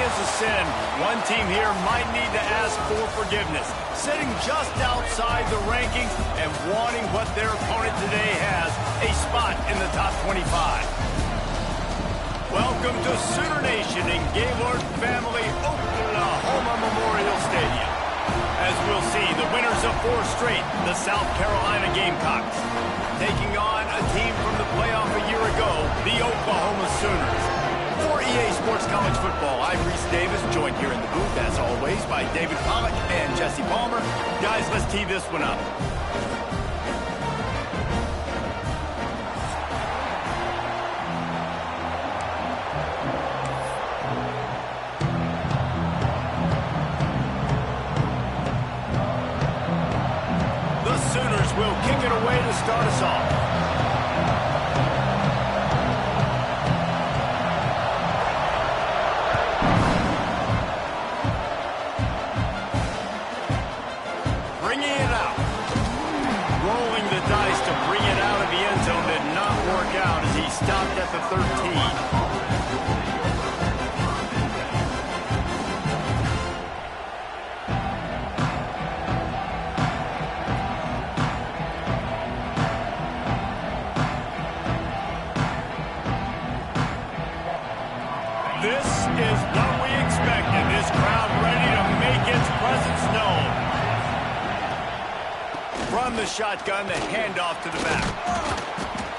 is a sin, one team here might need to ask for forgiveness. Sitting just outside the rankings and wanting what their opponent today has, a spot in the top 25. Welcome to Sooner Nation in Gaylord Family Oklahoma Memorial Stadium. As we'll see, the winners of 4 straight, the South Carolina Gamecocks, taking on a team from the playoff a year ago, the Oklahoma Sooners. For EA Sports College Football, I'm Reese Davis, joined here in the booth, as always, by David Pollack and Jesse Palmer. Guys, let's tee this one up. Will kick it away to start us off. Bringing it out. Rolling the dice to bring it out of the end zone did not work out as he stopped at the 13. This is what we expected. This crowd ready to make its presence known. From the shotgun, the handoff to the back.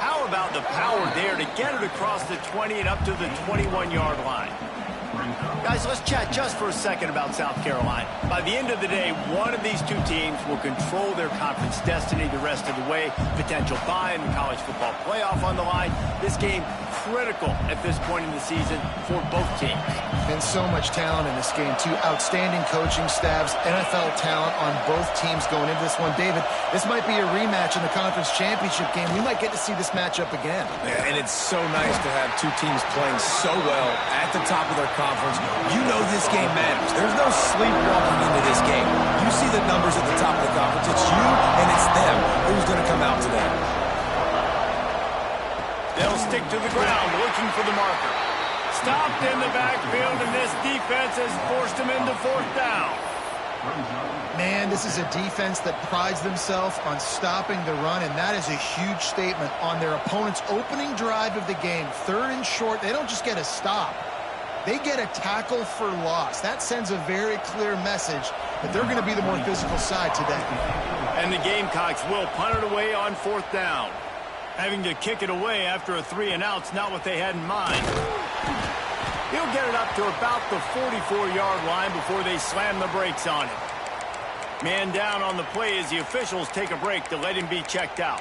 How about the power there to get it across the 20 and up to the 21-yard line? Guys, let's chat just for a second about South Carolina. By the end of the day, one of these two teams will control their conference destiny the rest of the way. Potential bye in the college football playoff on the line. This game critical at this point in the season for both teams. And so much talent in this game, too. Outstanding coaching staffs, NFL talent on both teams going into this one. David, this might be a rematch in the conference championship game. We might get to see this matchup again. Yeah, and it's so nice to have two teams playing so well at the top of their conference. You know this game matters. There's no sleepwalking into this game. You see the numbers at the top of the conference. It's you and it's them. Who's going to come out today? They'll stick to the ground, looking for the marker. Stopped in the backfield, and this defense has forced him into 4th down. Man, this is a defense that prides themselves on stopping the run, and that is a huge statement on their opponent's opening drive of the game. 3rd and short, they don't just get a stop. They get a tackle for loss. That sends a very clear message that they're going to be the more physical side today. And the Gamecocks will punt it away on 4th down. Having to kick it away after a 3-and-out's not what they had in mind. He'll get it up to about the 44-yard line before they slam the brakes on him. Man down on the play as the officials take a break to let him be checked out.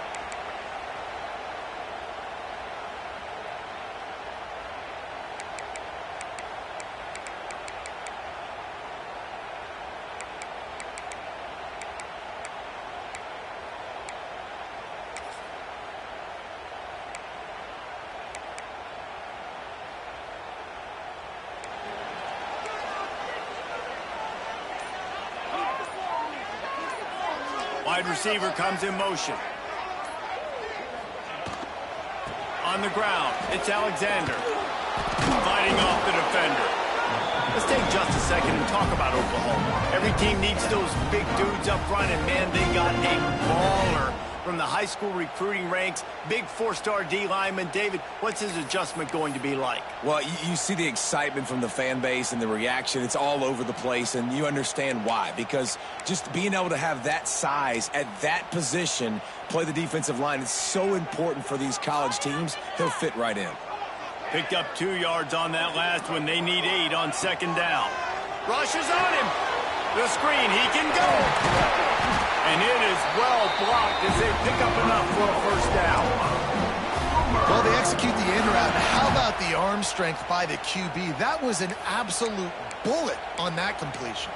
Wide receiver comes in motion. On the ground, it's Alexander. Fighting off the defender. Let's take just a second and talk about Oklahoma. Every team needs those big dudes up front, and man, they got a baller from the high school recruiting ranks. Big 4-star D lineman. David, what's his adjustment going to be like? Well, you see the excitement from the fan base and the reaction. It's all over the place, and you understand why. Because just being able to have that size at that position, play the defensive line, it's so important for these college teams. He'll fit right in. Picked up 2 yards on that last one. They need 8 on 2nd down. Rushes on him. The screen, he can go. And it is well blocked as they pick up enough for a 1st down. Well, they execute the in route. How about the arm strength by the QB? That was an absolute bullet on that completion.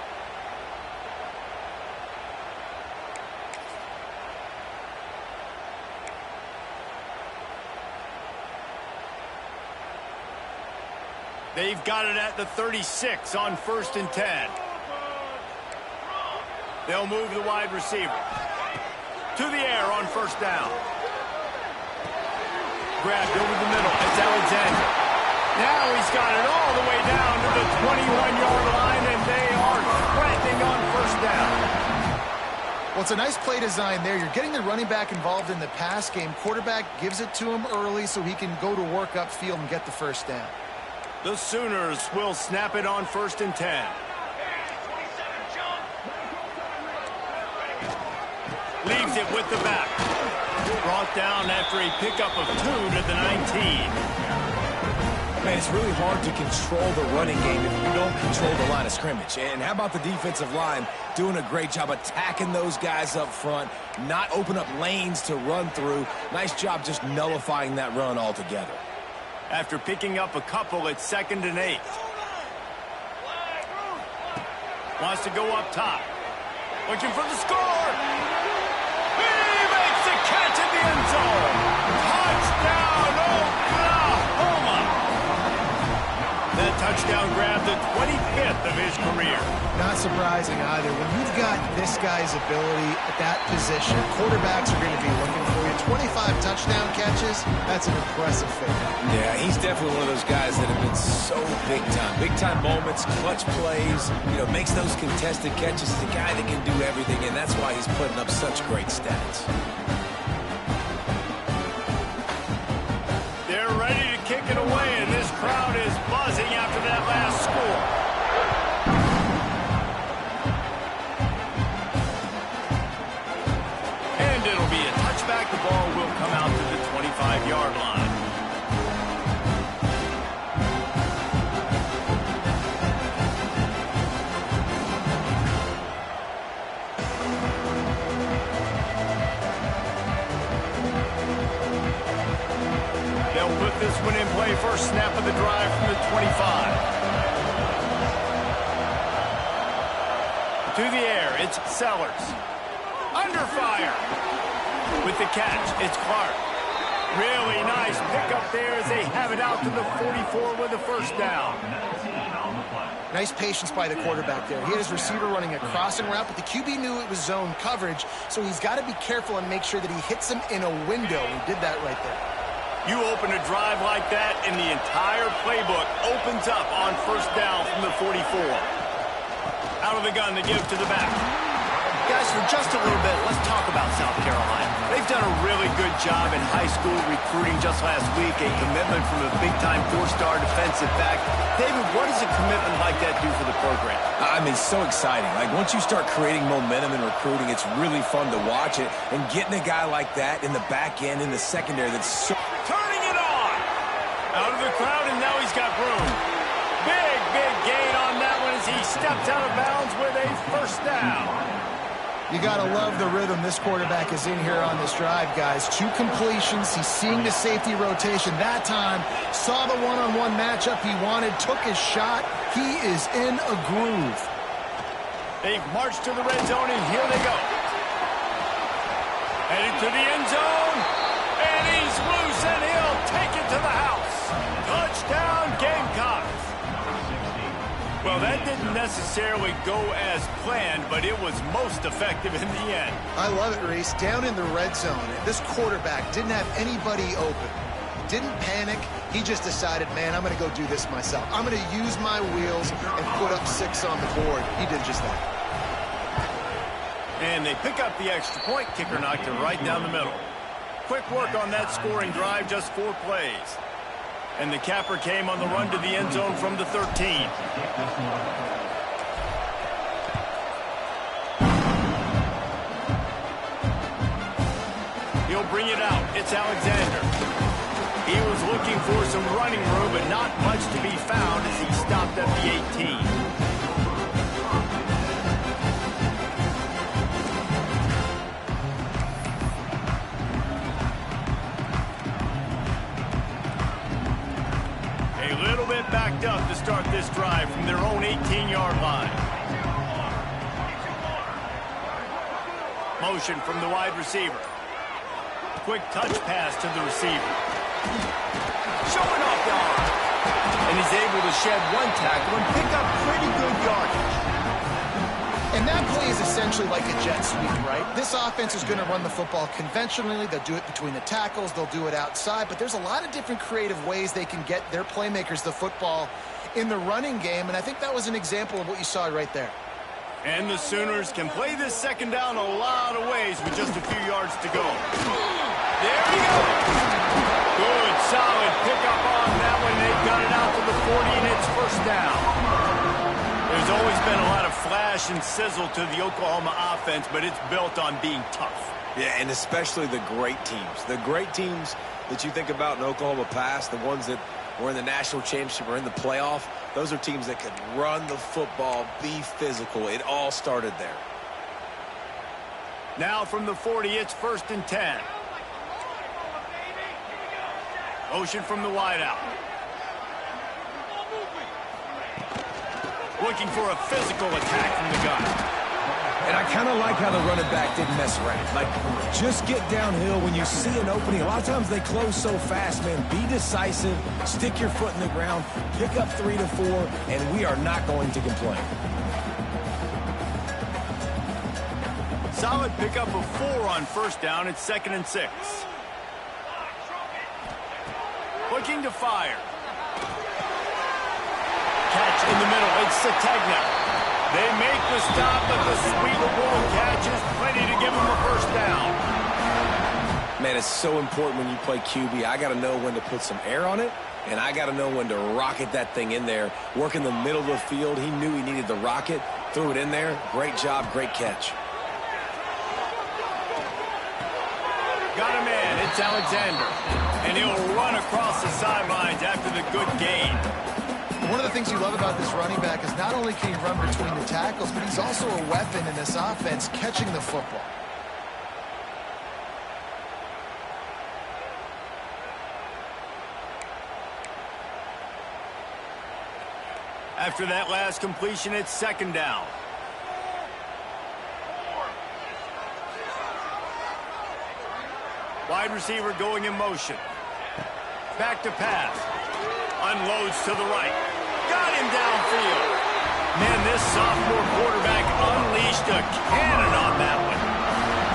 They've got it at the 36 on 1st and 10. They'll move the wide receiver. To the air on 1st down. Grabbed over the middle. It's Alexander. Now he's got it all the way down to the 21 Well, it's a nice play design there. You're getting the running back involved in the pass game. Quarterback gives it to him early so he can go to work upfield and get the first down. The Sooners will snap it on 1st and 10. Leaves it with the back. Brought down after a pickup of 2 to the 19. Man, it's really hard to control the running game if you don't control the line of scrimmage. And how about the defensive line doing a great job attacking those guys up front, not open up lanes to run through. Nice job just nullifying that run altogether. After picking up a couple, it's 2nd and 8. Wants to go up top. Looking for the score. He makes the catch in the end zone. Touchdown, Oklahoma. That touchdown grabbed the 25th of his career. Not surprising either. When you've got this guy's ability at that position, quarterbacks are going to be looking for you. 25 touchdown catches, that's an impressive figure. Yeah, he's definitely one of those guys that have been so big time. Big time moments, clutch plays, makes those contested catches. He's a guy that can do everything, and that's why he's putting up such great stats. They're ready to kick it away, and this crowd is buzzing after that last score. And it'll be a touchback. The ball will come out to the 25-yard line. They'll put this one in play. First snap of the drive from the 25. To the air, it's Sellers. Under fire. With the catch, it's Clark. Really nice pickup there as they have it out to the 44 with a first down. Nice patience by the quarterback there. He had his receiver running a crossing route, but the QB knew it was zone coverage, so he's got to be careful and make sure that he hits him in a window. He did that right there. You open a drive like that, and the entire playbook opens up on first down from the 44. Out of the gun to give to the back. Guys, for just a little bit, let's talk about South Carolina. They've done a really good job in high school recruiting just last week, a commitment from a big-time four-star defensive back. David, what does a commitment like that do for the program? I mean, so exciting. Like, once you start creating momentum in recruiting, it's really fun to watch it. And getting a guy like that in the back end, in the secondary, that's so... Turning it on! Out of the crowd, and now he's got room. Big gain on that one as he steps out of bounds with a first down. You got to love the rhythm this quarterback is in here on this drive, guys. 2 completions. He's seeing the safety rotation. That time, saw the one-on-one matchup he wanted, took his shot. He is in a groove. They've marched to the red zone, and here they go. Heading to the end zone, and he's loose, and he'll take it to the house. Touchdown, Gamecocks. Well, that didn't necessarily go as planned, but it was most effective in the end. I love it, Reese. Down in the red zone, this quarterback didn't have anybody open. Didn't panic. He just decided, man, I'm going to go do this myself. I'm going to use my wheels and put up 6 on the board. He did just that. And they pick up the extra point. Kicker knocked it right down the middle. Quick work on that scoring drive, just 4 plays. And the capper came on the run to the end zone from the 13. He'll bring it out. It's Alexander. He was looking for some running room, but not much to be found as he stopped at the 18. Backed up to start this drive from their own 18-yard line. Motion from the wide receiver. Quick touch pass to the receiver. Showing off the arm. And he's able to shed 1 tackle and pick up pretty good yardage. And that play is essentially like a jet sweep, right? This offense is going to run the football conventionally. They'll do it between the tackles. They'll do it outside. But there's a lot of different creative ways they can get their playmakers the football in the running game. And I think that was an example of what you saw right there. And the Sooners can play this second down a lot of ways with just a few yards to go. There he goes. Good, solid pickup on that one. They've got it out to the 40, and it's first down. There's always been a lot of flash and sizzle to the Oklahoma offense, but it's built on being tough. Yeah, and especially the great teams. The great teams that you think about in Oklahoma past, the ones that were in the national championship or in the playoff, those are teams that could run the football, be physical. It all started there. Now from the 40, it's 1st and 10. Motion from the wideout. Looking for a physical attack from the gun. And I kind of like how the running back didn't mess around. Like, just get downhill when you see an opening. A lot of times they close so fast, man. Be decisive, stick your foot in the ground, pick up 3 to 4, and we are not going to complain. Solid pickup of 4 on first down. It's 2nd and 6. Looking to fire. Catch in the middle. It's Sategna. They make the stop, but the sweet LeBron catch is plenty to give them a first down. Man, it's so important when you play QB. I got to know when to put some air on it, and I got to know when to rocket that thing in there. Work in the middle of the field. He knew he needed the rocket, threw it in there. Great job, great catch. Got a man. It's Alexander. And he'll run across the sidelines after the good gain. One of the things you love about this running back is not only can he run between the tackles, but he's also a weapon in this offense, catching the football. After that last completion, it's 2nd down. Wide receiver going in motion. Back to pass. Unloads to the right. Got him downfield. Man, this sophomore quarterback unleashed a cannon on that one.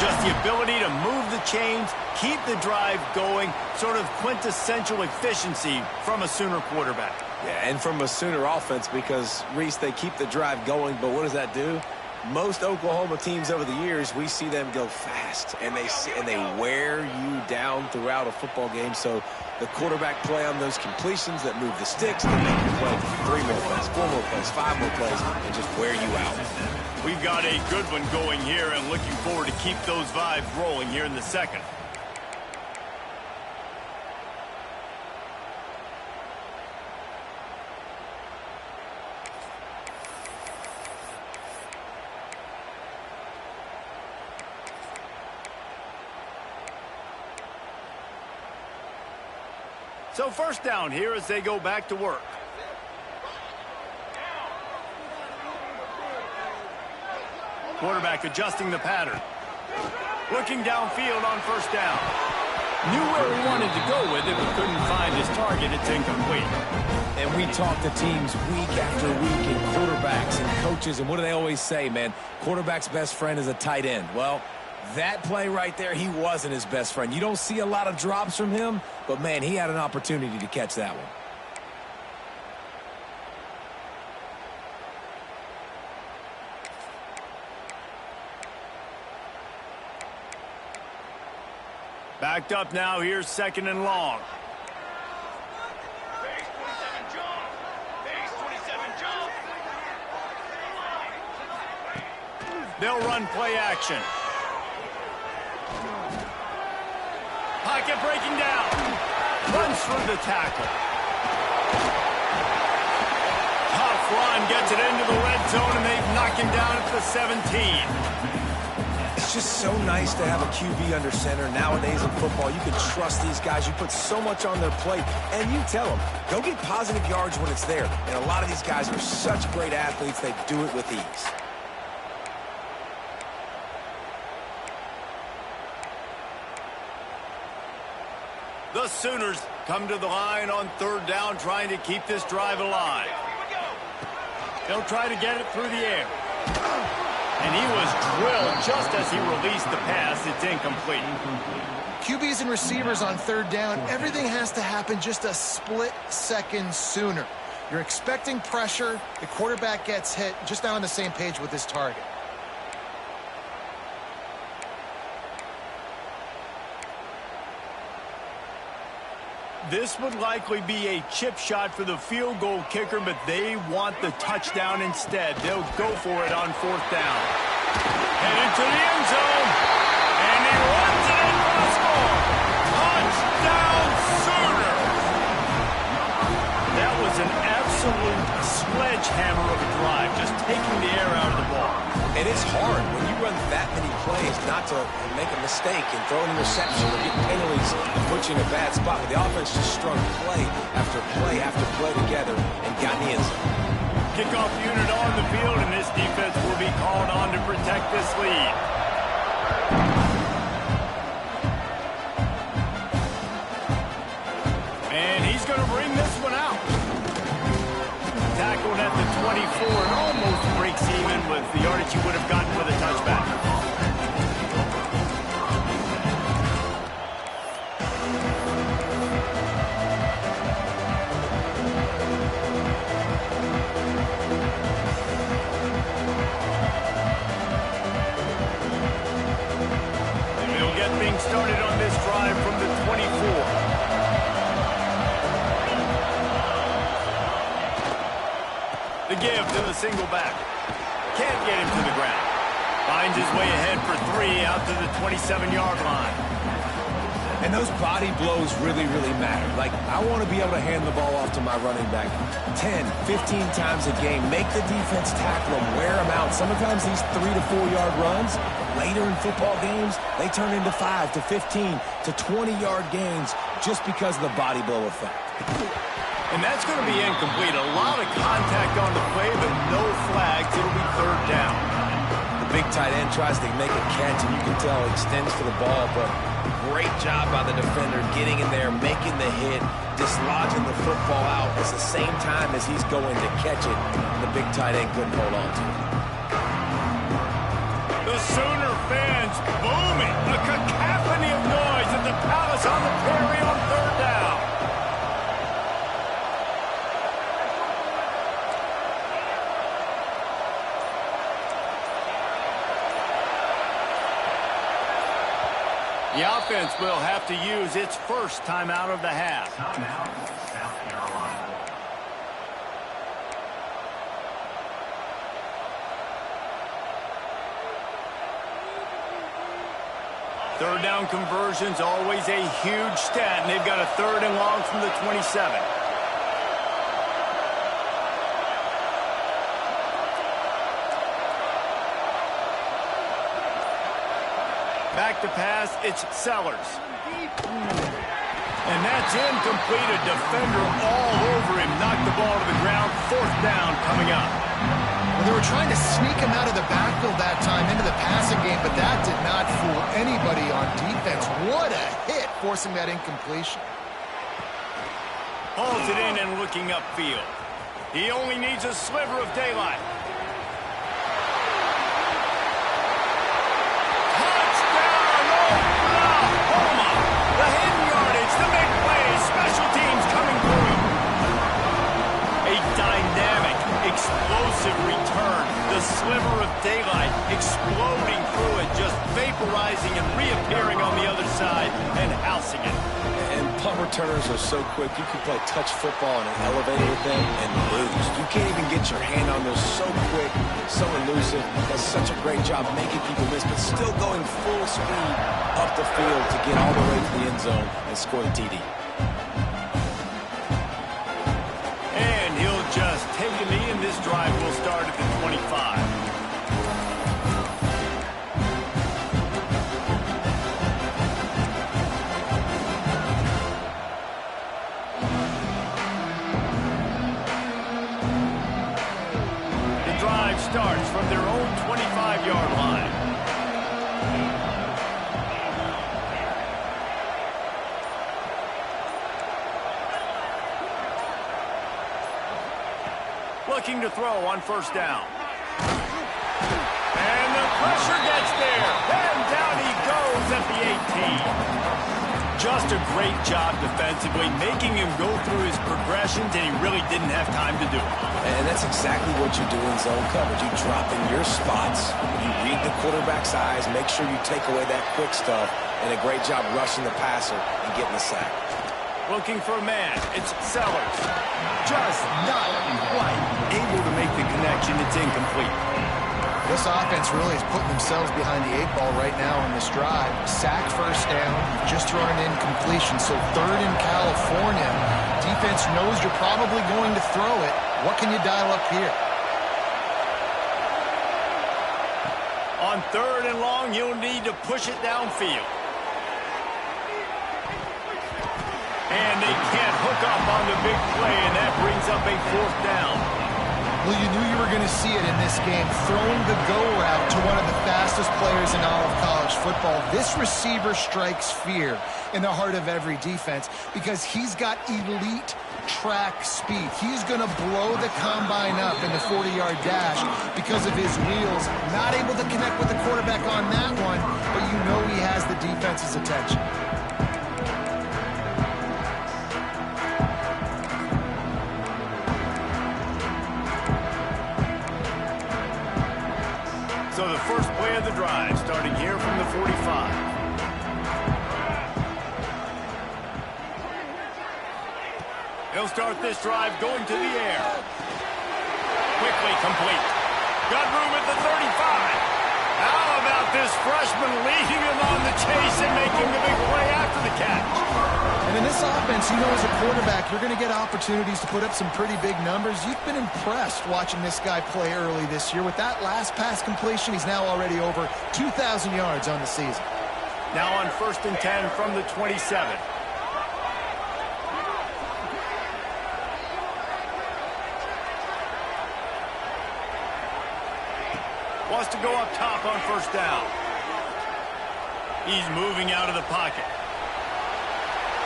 Just the ability to move the chains, keep the drive going, sort of quintessential efficiency from a Sooner quarterback. Yeah, and from a Sooner offense because, Reese, they keep the drive going, but what does that do? Most Oklahoma teams over the years, we see them go fast, and they wear you down throughout a football game. So the quarterback play on those completions that move the sticks, that make you play 3 more plays, 4 more plays, 5 more plays, and just wear you out. We've got a good one going here and looking forward to keep those vibes rolling here in the second. So first down here as they go back to work. Quarterback adjusting the pattern. Looking downfield on first down. Knew where he wanted to go with it, but couldn't find his target. It's incomplete. And we talk to teams week after week and quarterbacks and coaches, and what do they always say, man? Quarterback's best friend is a tight end. Well, that play right there, he wasn't his best friend. You don't see a lot of drops from him, but, man, he had an opportunity to catch that one. Backed up now. Here's 2nd and long. They'll run play action. Pocket breaking down. Runs through the tackle. Tough run. Gets it into the red zone, and they've knocked him down at the 17. It's just so nice to have a QB under center. Nowadays in football, you can trust these guys. You put so much on their plate, and you tell them, go get positive yards when it's there. And a lot of these guys are such great athletes, they do it with ease. The Sooners come to the line on 3rd down, trying to keep this drive alive. They'll try to get it through the air. And he was drilled just as he released the pass. It's incomplete. QBs and receivers on 3rd down, everything has to happen just a split second sooner. You're expecting pressure. The quarterback gets hit. Just not on the same page with his target. This would likely be a chip shot for the field goal kicker, but they want the touchdown instead. They'll go for it on 4th down. Headed to the end zone. And he runs it in for a score. Touchdown Sooners! That was an absolute sledgehammer of a drive, just taking the air out of the ball. And it's hard when you run that many plays not to make a mistake and throw an interception or get penalties and put you in a bad spot. But the offense just strung play after play after play together and got in the end zone. Kickoff unit on the field, and this defense will be called on to protect this lead. And he's going to bring this one out. Tackled at the 24 and almost breaks even with the yardage he would have gotten with a touchback. And they'll get things started on this drive from the 24. The give to the single back. Can't get him to the ground. Finds his way ahead for 3 out to the 27-yard line. And those body blows really, really matter. Like, I want to be able to hand the ball off to my running back 10, 15 times a game. Make the defense tackle them, wear them out. Sometimes these 3 to 4 yard runs, later in football games, they turn into 5 to 15 to 20-yard gains just because of the body blow effect. And that's going to be incomplete. A lot of contact on the play, but no flags. It'll be 3rd down. The big tight end tries to make a catch, and you can tell he extends for the ball, but great job by the defender getting in there, making the hit, dislodging the football out at the same time as he's going to catch it. The big tight end couldn't hold on to it. The Sooner fans booming. A cacophony of noise at the Palace on the Prairie on 3rd down. The offense will have to use its first timeout of the half. Timeout, South Carolina. Third down conversions, always a huge stat, and they've got a 3rd and long from the 27. Back to pass, it's Sellers. And that's incomplete. A defender all over him. Knocked the ball to the ground. 4th down coming up. Well, they were trying to sneak him out of the backfield that time into the passing game, but that did not fool anybody on defense. What a hit, forcing that incompletion. Hauls it in and looking upfield. He only needs a sliver of daylight. Explosive return. The sliver of daylight exploding through it, just vaporizing and reappearing on the other side and housing it. And punt returners are so quick. You can play touch football in an elevator with them and lose. You can't even get your hand on those. So quick, so elusive. Does such a great job making people miss, but still going full speed up the field to get all the way to the end zone and score the TD. Just take a knee, and this drive will start at the 25. The drive starts from their own 25-yard line. Looking to throw on 1st down. And the pressure gets there. And down he goes at the 18. Just a great job defensively, making him go through his progressions, and he really didn't have time to do it. And that's exactly what you do in zone coverage. You drop in your spots, you read the quarterback's eyes, make sure you take away that quick stuff, and a great job rushing the passer and getting the sack. Looking for a man. It's Sellers. Just not quite able to make the connection. It's incomplete. This offense really is putting themselves behind the 8 ball right now on this drive. Sack first down. You've just thrown an incompletion. So third in California. Defense knows you're probably going to throw it. What can you dial up here? On third and long, you'll need to push it downfield. And they can't hook up on the big play, and that brings up a fourth down. Well, you knew you were going to see it in this game, throwing the go route to one of the fastest players in all of college football. This receiver strikes fear in the heart of every defense because he's got elite track speed. He's going to blow the combine up in the 40-yard dash because of his wheels. Not able to connect with the quarterback on that one, but you know he has the defense's attention. So the first play of the drive, starting here from the 45. He'll start this drive going to the air. Quickly complete. Got room at the 35. How about this freshman leading him on the chase and making the big play after the catch? And in this offense, you know, as a quarterback, you're going to get opportunities to put up some pretty big numbers. You've been impressed watching this guy play early this year. With that last pass completion, he's now already over 2,000 yards on the season. Now on 1st and 10 from the 27. Wants to go up top on 1st down. He's moving out of the pocket.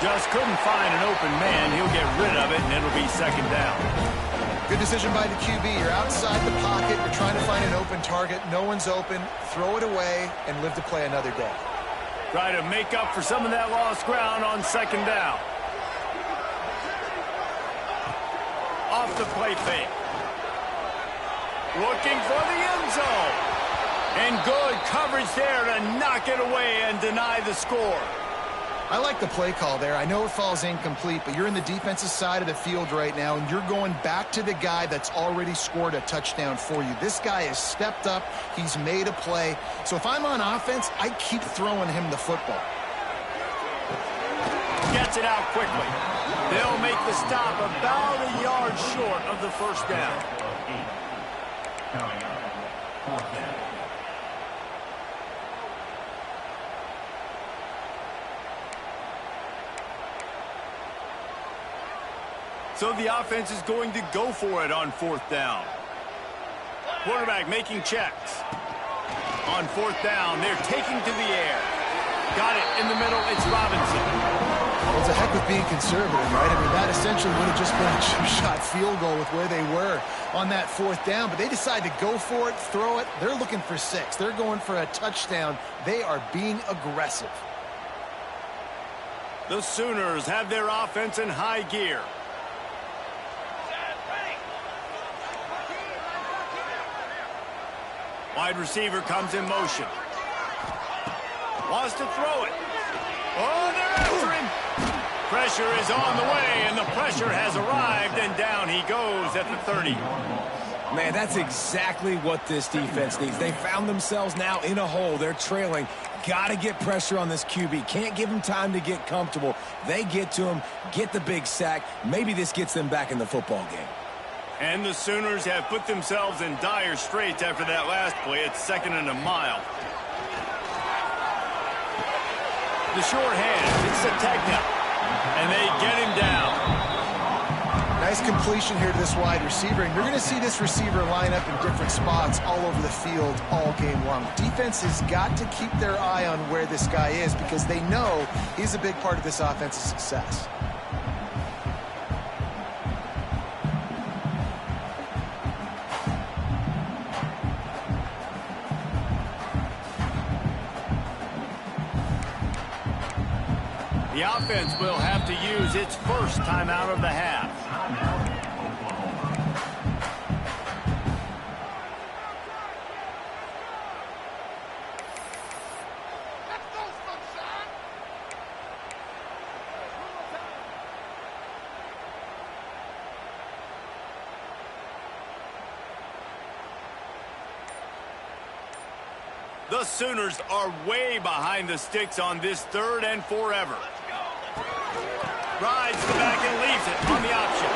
Just couldn't find an open man. He'll get rid of it, and it'll be 2nd down. Good decision by the QB. You're outside the pocket. You're trying to find an open target. No one's open. Throw it away and live to play another day. Try to make up for some of that lost ground on 2nd down. Off the play fake. Looking for the end zone. And good coverage there to knock it away and deny the score. I like the play call there. I know it falls incomplete, but you're in the defensive side of the field right now, and you're going back to the guy that's already scored a touchdown for you. This guy has stepped up. He's made a play. So if I'm on offense, I keep throwing him the football. Gets it out quickly. They'll make the stop about a yard short of the 1st down. Coming up, 4th down. So the offense is going to go for it on 4th down. Quarterback making checks. On 4th down, they're taking to the air. Got it in the middle. It's Robinson. Well, it's a heck of being conservative, right? I mean, that essentially would have just been a two-shot field goal with where they were on that 4th down. But they decide to go for it, throw it. They're looking for 6. They're going for a touchdown. They are being aggressive. The Sooners have their offense in high gear. Wide receiver comes in motion. Wants to throw it. Oh, they're after him. Pressure is on the way, and the pressure has arrived, and down he goes at the 30. Man, that's exactly what this defense needs. They found themselves now in a hole. They're trailing. Got to get pressure on this QB. Can't give him time to get comfortable. They get to him, get the big sack. Maybe this gets them back in the football game. And the Sooners have put themselves in dire straits after that last play. It's 2nd and a mile. The short hand, it's Sategna. And they get him down. Nice completion here to this wide receiver. And you're going to see this receiver line up in different spots all over the field all game long. Defense has got to keep their eye on where this guy is because they know he's a big part of this offense's success. The The offense will have to use its first timeout of the half. The Sooners are way behind the sticks on this 3rd and forever. Rides the back and leaves it on the option.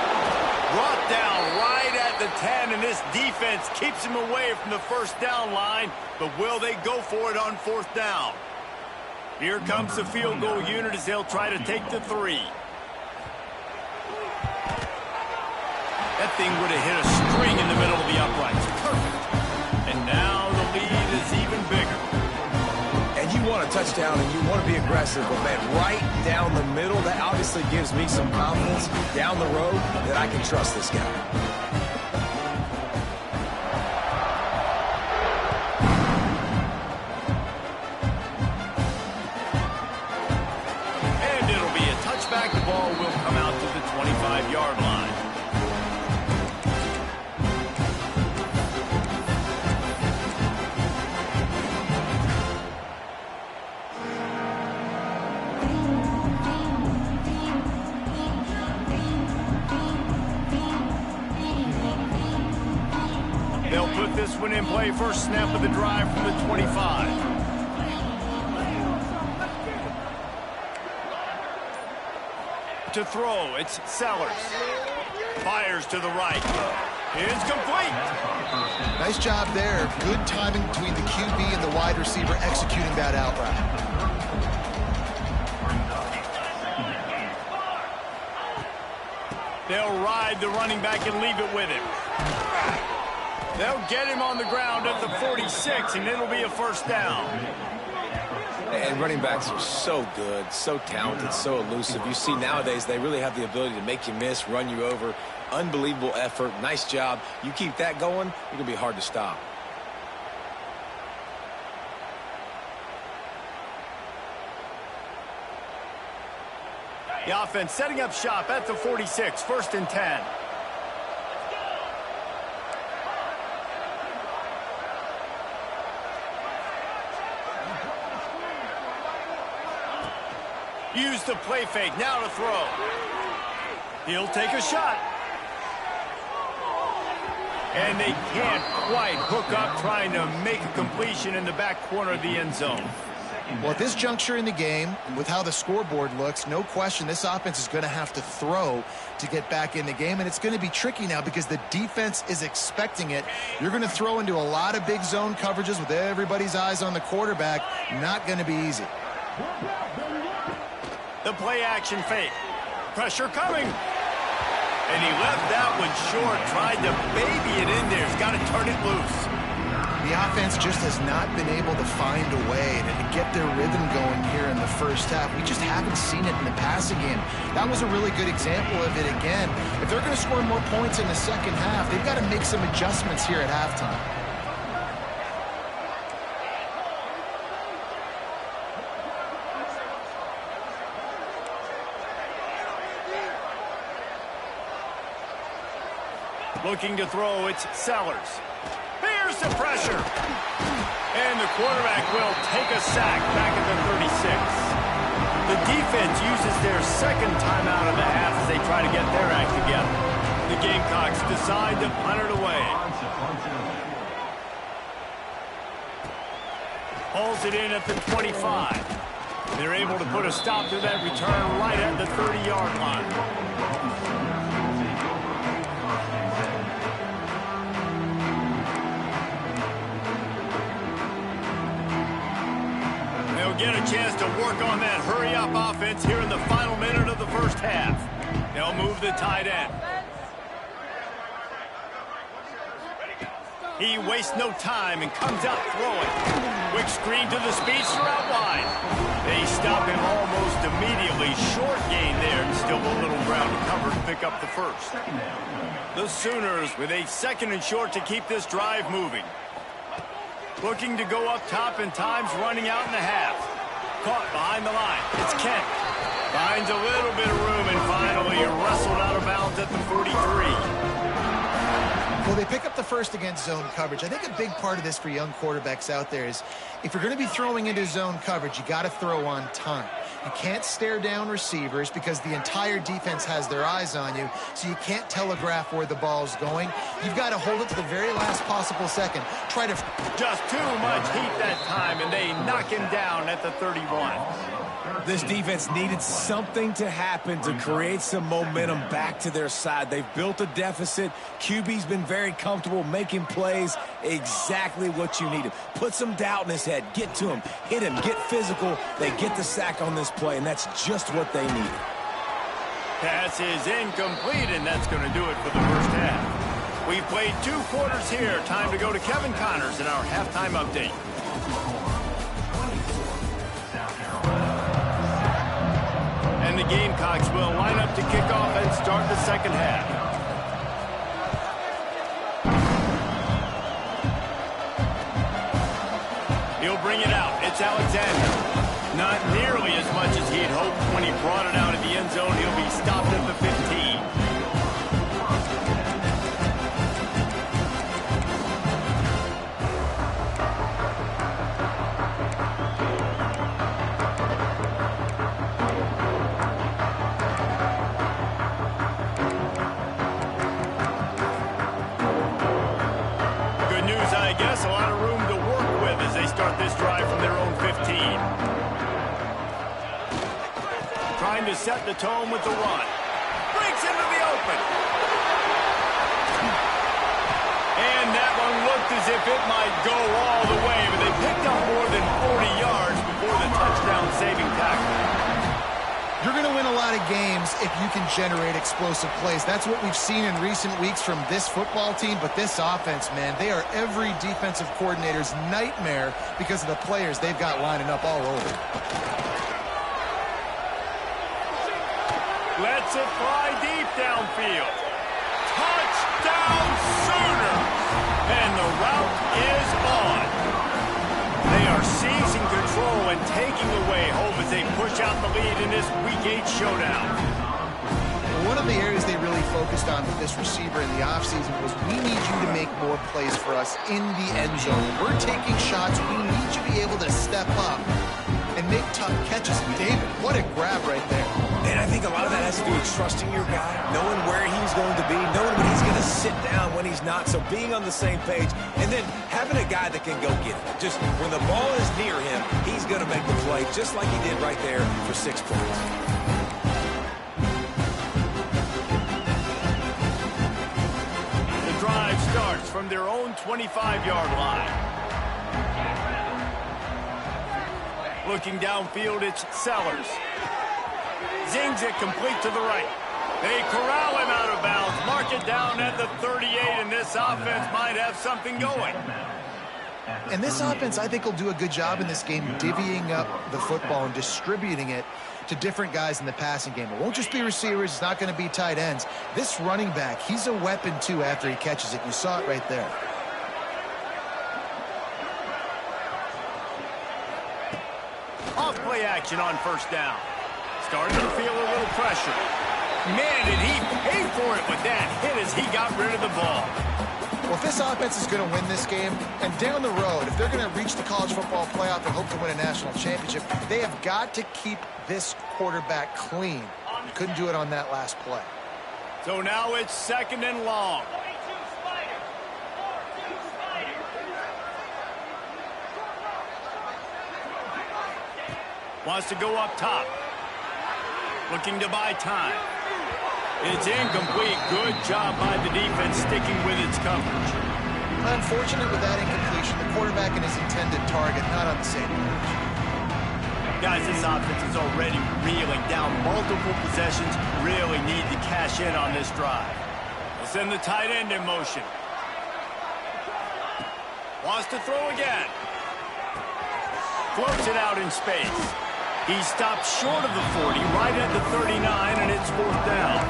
Brought down right at the 10, and this defense keeps him away from the first down line, but will they go for it on 4th down? Here comes the field goal unit as they'll try to take the 3. That thing would have hit a string in the middle of the uprights. Perfect. And now the lead is even bigger. And you want a touchdown and you want to be aggressive, but man, right down the middle, that obviously gives me some confidence down the road that I can trust this guy. And it'll be a touchback. The ball will come out to the 25-yard line. They'll put this one in play. First snap of the drive from the 25. To throw, it's Sellers. Fires to the right. It's complete. Nice job there. Good timing between the QB and the wide receiver executing that out route. They'll ride the running back and leave it with him. They'll get him on the ground at the 46, and it'll be a first down. And running backs are so good, so talented, so elusive. You see nowadays they really have the ability to make you miss, run you over. Unbelievable effort. Nice job. You keep that going, it's going to be hard to stop. The offense setting up shop at the 46, 1st and 10. Use the play fake, now to throw. He'll take a shot. And they can't quite hook up trying to make a completion in the back corner of the end zone. Well, at this juncture in the game, with how the scoreboard looks, no question this offense is going to have to throw to get back in the game, and it's going to be tricky now because the defense is expecting it. You're going to throw into a lot of big zone coverages with everybody's eyes on the quarterback. Not going to be easy. The play action fake. Pressure coming. And he left that one short. Tried to baby it in there. He's got to turn it loose. The offense just has not been able to find a way to get their rhythm going here in the first half. We just haven't seen it in the passing game. That was a really good example of it again. If they're going to score more points in the second half, they've got to make some adjustments here at halftime. Looking to throw, it's Sellers. Here's the pressure. And the quarterback will take a sack back at the 36. The defense uses their second timeout of the half as they try to get their act together. The Gamecocks decide to punt it away. Hauls it in at the 25. They're able to put a stop to that return right at the 30-yard line. Get a chance to work on that hurry-up offense here in the final minute of the first half. They'll move the tight end. He wastes no time and comes out throwing. Quick screen to the speedster out wide. They stop him almost immediately. Short gain there, and still a little ground to cover to pick up the first. The Sooners with a 2nd and short to keep this drive moving. Looking to go up top, and time's running out in the half. Caught behind the line. It's Kent. Finds a little bit of room and finally wrestled out of bounds at the 43. Well, they pick up the first against zone coverage. I think a big part of this for young quarterbacks out there is if you're going to be throwing into zone coverage, you got to throw on time. You can't stare down receivers because the entire defense has their eyes on you, so you can't telegraph where the ball's going. You've got to hold it to the very last possible second. Try to... Just too much heat that time, and they knock him down at the 31. This defense needed something to happen to create some momentum back to their side. They've built a deficit. QB's been very comfortable making plays. Exactly what you needed. Put some doubt in his head. Get to him. Hit him. Get physical. They get the sack on this play, and that's just what they needed. Pass is incomplete, and that's going to do it for the first half. We've played 2 quarters here. Time to go to Kevin Connors in our halftime update. And the Gamecocks will line up to kick off and start the second half. He'll bring it out. It's Alexander. Not nearly as much as he had hoped when he brought it out of the end zone. He'll be stopped at the 15. I guess a lot of room to work with as they start this drive from their own 15. Trying to set the tone with the run. Breaks into the open. And that one looked as if it might go all the way, but they picked up more than 40 yards before the touchdown-saving tackle. You're going to win a lot of games if you can generate explosive plays. That's what we've seen in recent weeks from this football team, but this offense, man, they are every defensive coordinator's nightmare because of the players they've got lining up all over. Lets it fly deep downfield. Touchdown Sooners! And the route is on. They are seizing control and taking away hope as they push out the lead in this Week 8 showdown. One of the areas they really focused on with this receiver in the offseason was we need you to make more plays for us in the end zone. We're taking shots. We need you to be able to step up and make tough catches. David, what a grab right there. And I think a lot of that has to do with trusting your guy, knowing where he's going to be, knowing when he's going to sit down, when he's not. So being on the same page, and then having a guy that can go get it. Just when the ball is near him, he's going to make the play, just like he did right there for 6 points. The drive starts from their own 25-yard line. Looking downfield, it's Sellers. Zings it complete to the right. They corral him out of bounds, mark it down at the 38, and this offense might have something going. And this offense, I think, will do a good job in this game divvying up the football and distributing it to different guys in the passing game. It won't just be receivers. It's not going to be tight ends. This running back, he's a weapon, too, after he catches it. You saw it right there. Off play action on first down. Starting to feel a little pressure. Man, did he pay for it with that hit as he got rid of the ball. Well, if this offense is going to win this game, and down the road, if they're going to reach the college football playoff and hope to win a national championship, they have got to keep this quarterback clean. They couldn't do it on that last play. So now it's 2nd and long. Wants to go up top. Looking to buy time. It's incomplete. Good job by the defense sticking with its coverage. Unfortunate with that incompletion. The quarterback and his intended target not on the same page. Guys, this offense is already reeling down multiple possessions. Really need to cash in on this drive. They'll send the tight end in motion. Wants to throw again. Floats it out in space. He stopped short of the 40, right at the 39, and it's 4th down.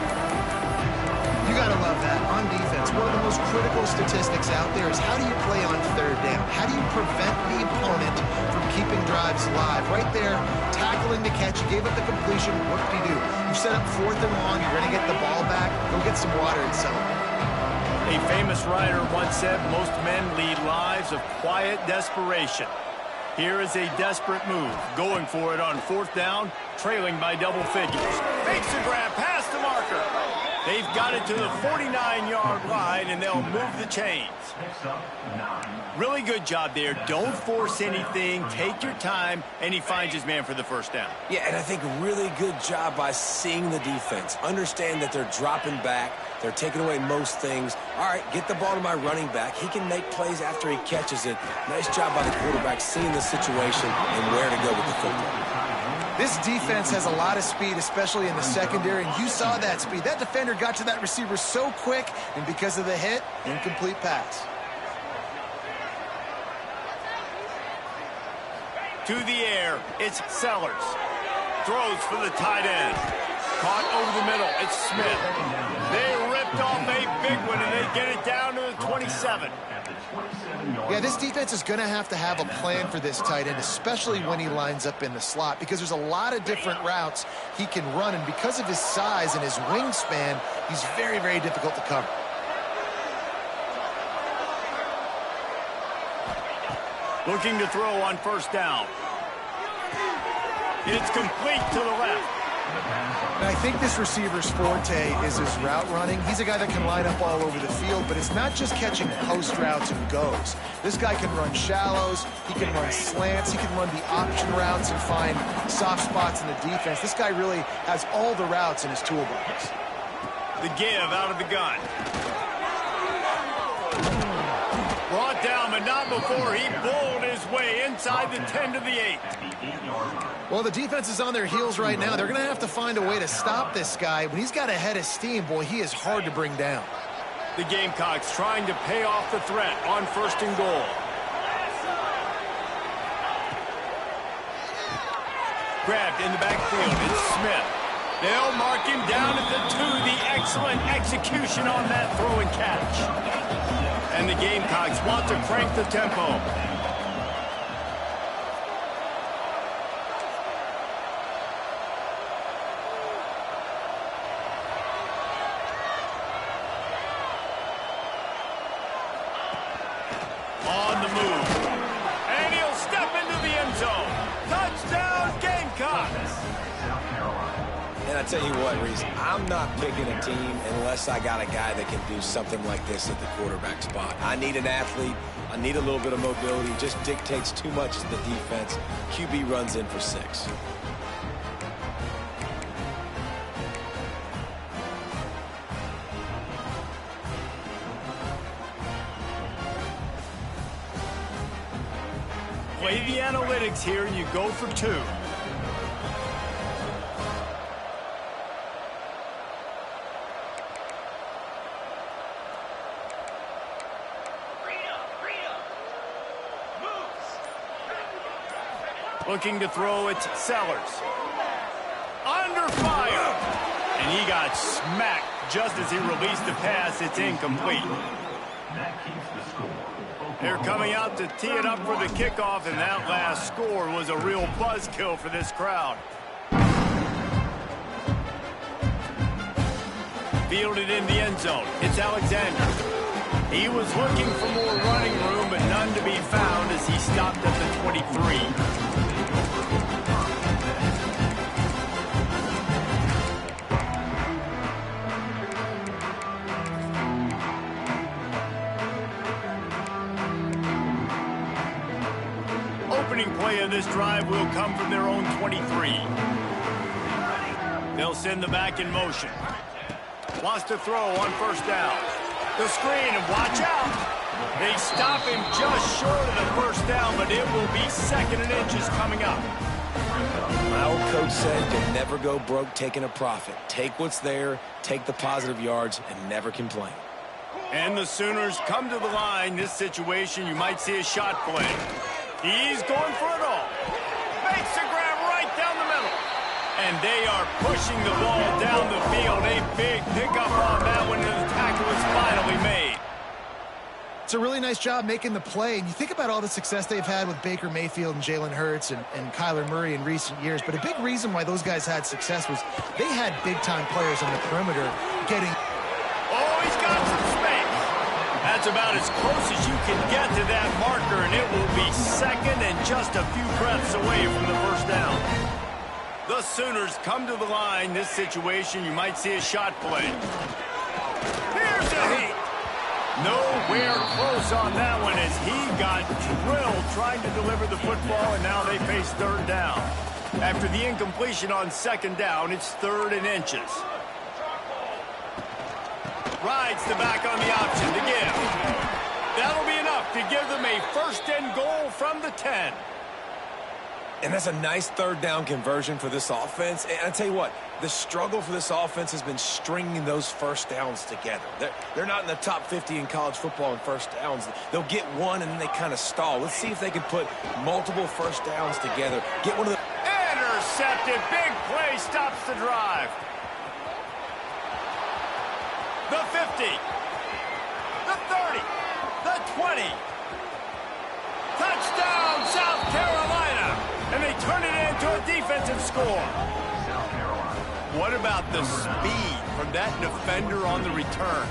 You got to love that. On defense, one of the most critical statistics out there is how do you play on 3rd down? How do you prevent the opponent from keeping drives alive. Right there, tackling the catch. You gave up the completion. What did he do? You set up 4th and long. You're going to get the ball back. Go get some water and celebrate. A famous writer once said, most men lead lives of quiet desperation. Here is a desperate move, going for it on 4th down, trailing by double figures. Makes the grab past the marker. They've got it to the 49-yard line, and they'll move the chains. Really good job there. Don't force anything. Take your time, and he finds his man for the 1st down. Yeah, and I think really good job by seeing the defense. Understand that they're dropping back. They're taking away most things. All right, get the ball to my running back. He can make plays after he catches it. Nice job by the quarterback seeing the situation and where to go with the football. This defense has a lot of speed, especially in the secondary, and you saw that speed. That defender got to that receiver so quick, and because of the hit, incomplete pass. To the air, it's Sellers. Throws for the tight end. Caught over the middle, it's Smith. They ripped off a big one, and they get it down to the 27. Yeah, this defense is going to have a plan for this tight end, especially when he lines up in the slot, because there's a lot of different routes he can run, and because of his size and his wingspan, he's very, very difficult to cover. Looking to throw on 1st down. It's complete to the left. And I think this receiver's forte is his route running. He's a guy that can line up all over the field, but it's not just catching post routes and goes. This guy can run shallows, he can run slants, he can run the option routes and find soft spots in the defense. This guy really has all the routes in his toolbox. The give out of the gun. Brought down, but not before he bowled his way inside the 10 to the 8. Well, the defense is on their heels right now. They're going to have to find a way to stop this guy. When he's got a head of steam, boy, he is hard to bring down. The Gamecocks trying to pay off the threat on 1st and goal. Grabbed in the backfield, it's Smith. They'll mark him down at the 2. The excellent execution on that throw and catch. And the Gamecocks want to crank the tempo. On the move. And he'll step into the end zone. Touchdown, Gamecocks! And I tell you what, Reese, I'm not picking a team unless I got a guy that can do something like this at the quarterback spot. I need an athlete. I need a little bit of mobility. It just dictates too much to the defense. QB runs in for 6. Play the analytics here, and you go for 2. Looking to throw, it's Sellers. Under fire! And he got smacked just as he released the pass. It's incomplete. They're coming out to tee it up for the kickoff, and that last score was a real buzzkill for this crowd. Fielded in the end zone. It's Alexander. He was looking for more running room, but none to be found as he stopped at the 23. Opening play of this drive will come from their own 23. They'll send the back in motion. Wants to throw on 1st down. The screen, and watch out. They stop him just short of the 1st down, but it will be 2nd and inches coming up. My old coach said to never go broke taking a profit. Take what's there, take the positive yards, and never complain. And the Sooners come to the line. This situation, you might see a shot play. He's going for it all. Makes the grab right down the middle. And they are pushing the ball down the field. A big pickup on that one, and the tackle is finally made. It's a really nice job making the play. And you think about all the success they've had with Baker Mayfield and Jalen Hurts and Kyler Murray in recent years. But a big reason why those guys had success was they had big-time players on the perimeter getting... Oh, he's got some space. That's about as close as you can get to that marker, and it will be second and just a few breaths away from the first down. The Sooners come to the line. This situation, you might see a shot play. Here's a heat. Nowhere close on that one as he got drilled trying to deliver the football, and now they face third down. After the incompletion on second down, it's 3rd and inches. Rides the back on the option to give. That'll be enough to give them a 1st and goal from the 10. And that's a nice 3rd down conversion for this offense. And I tell you what, the struggle for this offense has been stringing those first downs together. They're not in the top 50 in college football in first downs. They'll get one and then they kind of stall. Let's see if they can put multiple first downs together. Get one of the... Intercepted. Big play stops the drive. The 50. The 30. The 20. Touchdown, South Carolina. And they turn it into a defensive score. What about the speed from that defender on the return?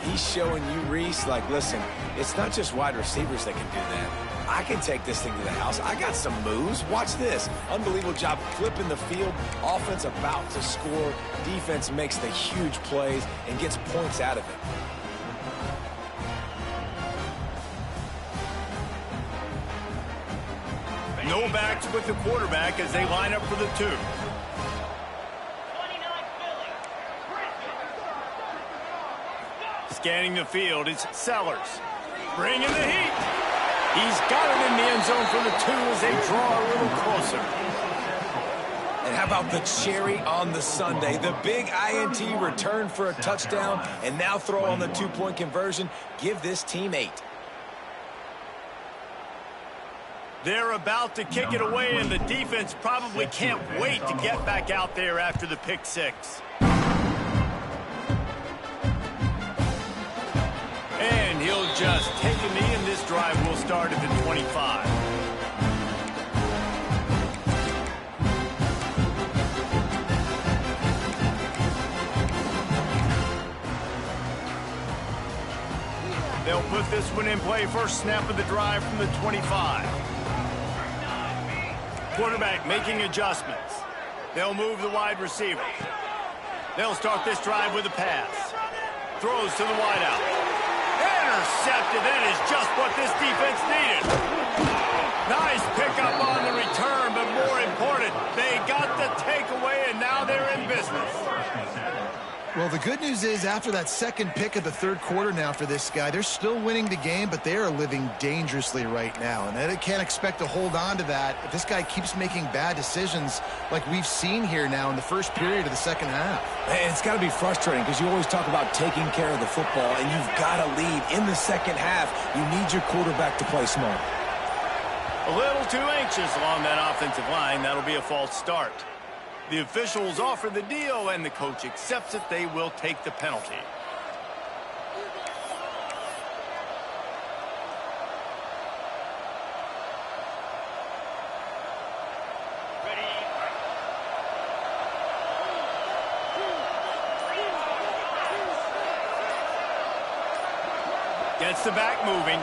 He's showing you, Reese, like, listen, it's not just wide receivers that can do that. I can take this thing to the house. I got some moves. Watch this. Unbelievable job flipping the field. Offense about to score. Defense makes the huge plays and gets points out of it. No backs with the quarterback as they line up for the 2. Scanning the field, it's Sellers. Bringing the heat. He's got it in the end zone for the 2 as they draw a little closer. And how about the cherry on the sundae? The big INT return for a touchdown and now throw on the 2-point conversion. Give this team 8. They're about to kick it away, and the defense probably can't wait to get back out there after the pick 6. And he'll just take a knee, and this drive will start at the 25. They'll put this one in play. First snap of the drive from the 25. Quarterback making adjustments. They'll move the wide receivers. They'll start this drive with a pass. Throws to the wideout. Intercepted. That is just what this defense needed. Nice pickup on the return, but more important, they got the takeaway, and now they're in business. Well, the good news is after that second pick of the 3rd quarter now for this guy, they're still winning the game, but they are living dangerously right now. And they can't expect to hold on to that if this guy keeps making bad decisions like we've seen here now in the first period of the second half. And it's got to be frustrating because you always talk about taking care of the football, and you've got to lead in the second half. You need your quarterback to play smart. A little too anxious along that offensive line. That'll be a false start. The officials offer the deal, and the coach accepts it. They will take the penalty. Gets the back moving.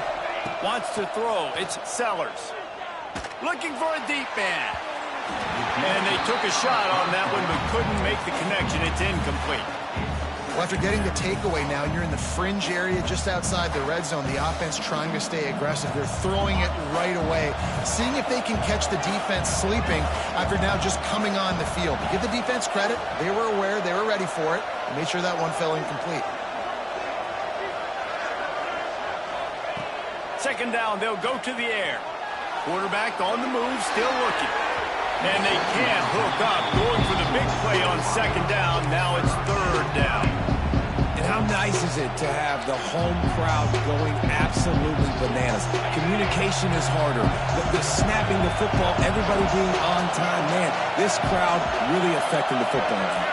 Wants to throw. It's Sellers. Looking for a deep man. And they took a shot on that one, but couldn't make the connection. It's incomplete. Well, after getting the takeaway now, you're in the fringe area just outside the red zone. The offense trying to stay aggressive. They're throwing it right away, seeing if they can catch the defense sleeping after now just coming on the field. Give the defense credit. They were aware. They were ready for it. And made sure that one fell incomplete. Second down, they'll go to the air. Quarterback on the move, still looking. And they can't hook up, going for the big play on second down. Now it's 3rd down. And how nice is it to have the home crowd going absolutely bananas? Communication is harder. The snapping the football, everybody being on time. Man, this crowd really affecting the football game.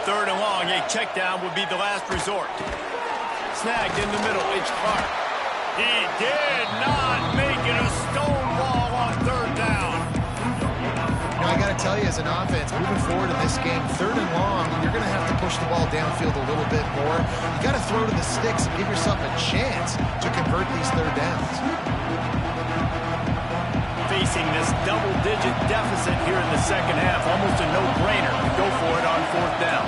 3rd and long, a check down would be the last resort. Snagged in the middle, it's Clark. He did not make it a stone wall on 3rd down. Now, I got to tell you, as an offense, moving forward in this game, 3rd and long, you're going to have to push the ball downfield a little bit more. You got to throw to the sticks and give yourself a chance to convert these 3rd downs. Facing this double-digit deficit here in the second half, almost a no-brainer to go for it on 4th down.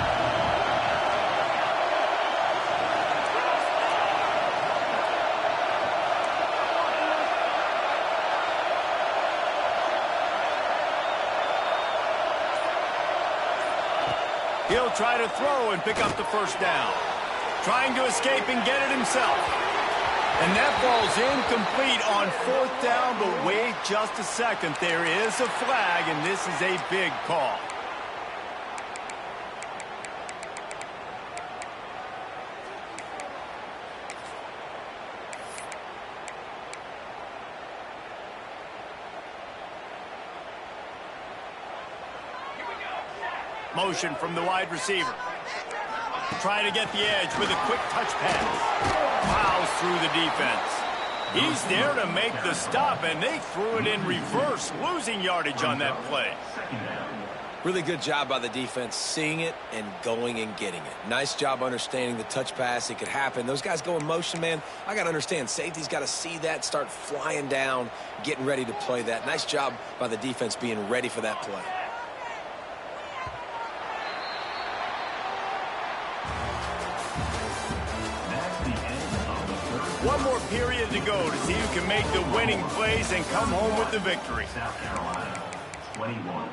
He'll try to throw and pick up the 1st down. Trying to escape and get it himself. And that ball's incomplete on 4th down, but wait just a second. There is a flag, and this is a big call. Motion from the wide receiver. Trying to get the edge with a quick touch pass. Plows through the defense. He's there to make the stop, and they threw it in reverse, losing yardage on that play. Really good job by the defense, seeing it and going and getting it. Nice job understanding the touch pass. It could happen. Those guys go in motion, man. I got to understand, safety's got to see that, start flying down, getting ready to play that. Nice job by the defense being ready for that play. One more period to go to see who can make the winning plays and come home with the victory. South Carolina, 21.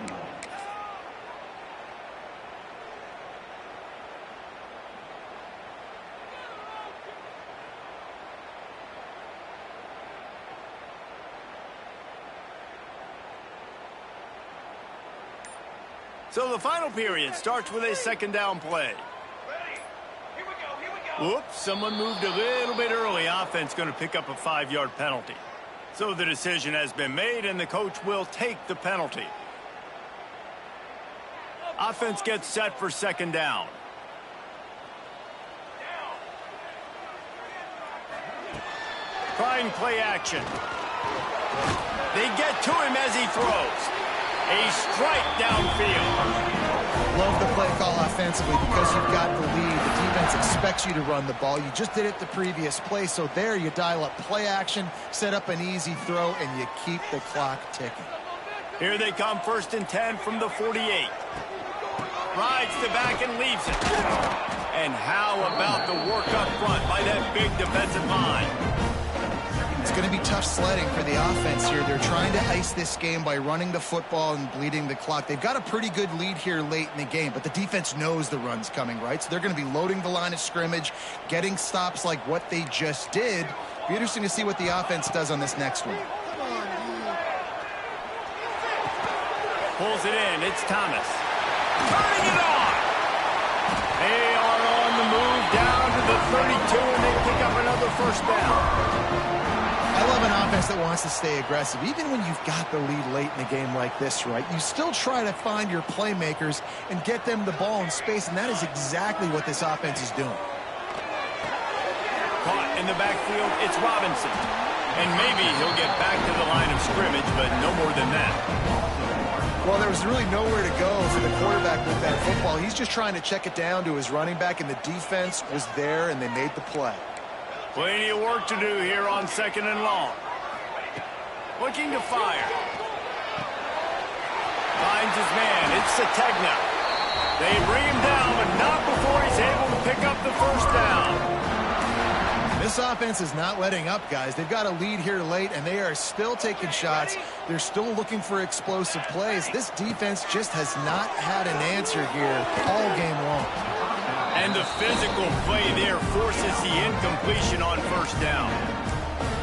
So the final period starts with a 2nd down play. Oops, someone moved a little bit early. Offense going to pick up a 5-yard penalty. So the decision has been made, and the coach will take the penalty. Offense gets set for 2nd down. Trying play action. They get to him as he throws. A strike downfield. Love the play call offensively because you've got the lead. The defense expects you to run the ball. You just did it the previous play, so there you dial up play action, set up an easy throw, and you keep the clock ticking. Here they come, 1st and 10 from the 48. Rides the back and leaves it. And how about the work up front by that big defensive line? It's going to be tough sledding for the offense here. They're trying to ice this game by running the football and bleeding the clock. They've got a pretty good lead here late in the game, but the defense knows the run's coming, right? So they're going to be loading the line of scrimmage, getting stops like what they just did. Be interesting to see what the offense does on this next one. Pulls it in. It's Thomas. Turning it on. They are on the move down to the 32, and they pick up another 1st down. I love an offense that wants to stay aggressive. Even when you've got the lead late in the game like this, right, you still try to find your playmakers and get them the ball in space, and that is exactly what this offense is doing. Caught in the backfield, it's Robinson. And maybe he'll get back to the line of scrimmage, but no more than that. Well, there was really nowhere to go for the quarterback with that football. He's just trying to check it down to his running back, and the defense was there, and they made the play. Plenty of work to do here on 2nd and long. Looking to fire. Finds his man. It's Sategna. They bring him down, but not before he's able to pick up the 1st down. This offense is not letting up, guys. They've got a lead here late, and they are still taking shots. They're still looking for explosive plays. This defense just has not had an answer here all game long. And the physical play there forces the incompletion on 1st down.